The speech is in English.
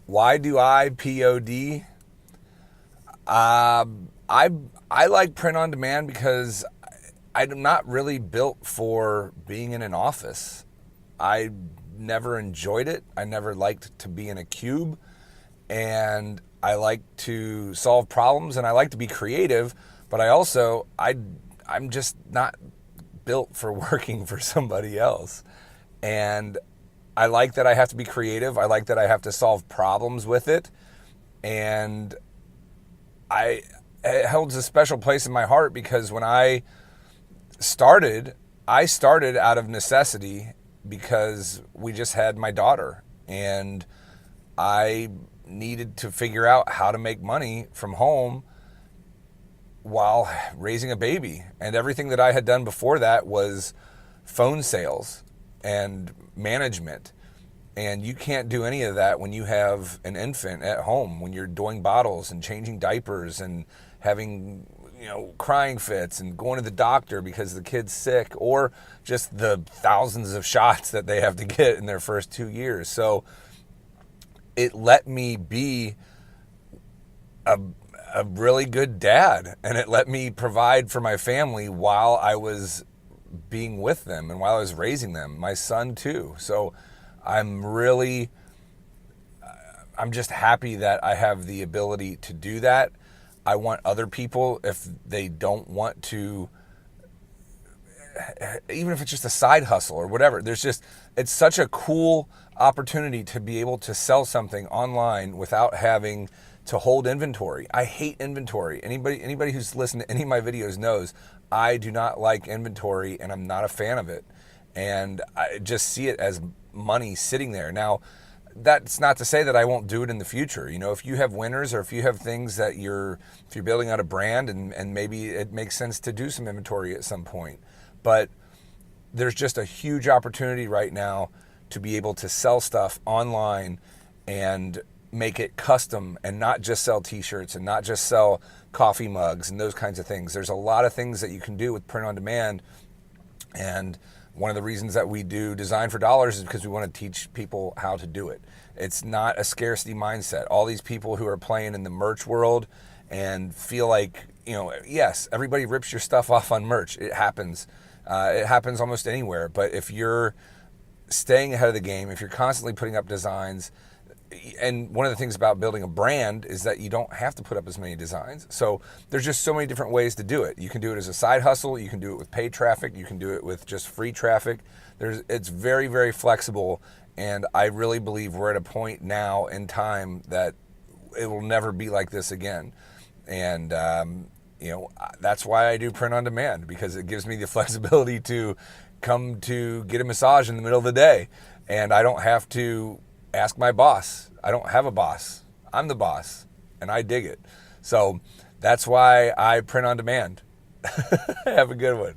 Why do I POD? I I like print on demand because I'm not really built for being in an office. I never enjoyed it. I never liked to be in a cube, and I like to solve problems and I like to be creative, but I'm just not built for working for somebody else. And I like that I have to be creative. I like that I have to solve problems with it. And I it holds a special place in my heart because when started, I started out of necessity because we just had my daughter and I needed to figure out how to make money from home while raising a baby. And everything that I had done before that was phone sales and management. And you can't do any of that when you have an infant at home, when you're doing bottles and changing diapers and having, crying fits and going to the doctor because the kid's sick, or just the thousands of shots that they have to get in their first 2 years. So it let me be a, a really good dad, and it let me provide for my family while I was being with them and while I was raising them, my son too. So I'm really, I'm just happy that I have the ability to do that. I want other people, if they don't want to, even if it's just a side hustle or whatever, it's such a cool opportunity to be able to sell something online without having to hold inventory. I hate inventory. Anybody who's listened to any of my videos knows I do not like inventory and I'm not a fan of it. And I just see it as money sitting there. Now, that's not to say that I won't do it in the future. If you have winners or if you have things that if you're building out a brand and maybe it makes sense to do some inventory at some point. But there's just a huge opportunity right now to be able to sell stuff online and make it custom and not just sell t-shirts and not just sell coffee mugs and those kinds of things. There's a lot of things that you can do with print on demand. And one of the reasons that we do Design for Dollars is because we want to teach people how to do it. It's not a scarcity mindset. All these people who are playing in the merch world and feel like, yes, everybody rips your stuff off on merch. It happens. It happens almost anywhere. But if you're staying ahead of the game, if you're constantly putting up designs, and one of the things about building a brand is that you don't have to put up as many designs. So there's just so many different ways to do it. You can do it as a side hustle. You can do it with paid traffic. You can do it with just free traffic. It's very, very flexible. And I really believe we're at a point now in time that it will never be like this again. And, that's why I do print on demand, because it gives me the flexibility to come to get a massage in the middle of the day. And I don't have to ask my boss. I don't have a boss. I'm the boss, and I dig it. So that's why I print on demand. Have a good one.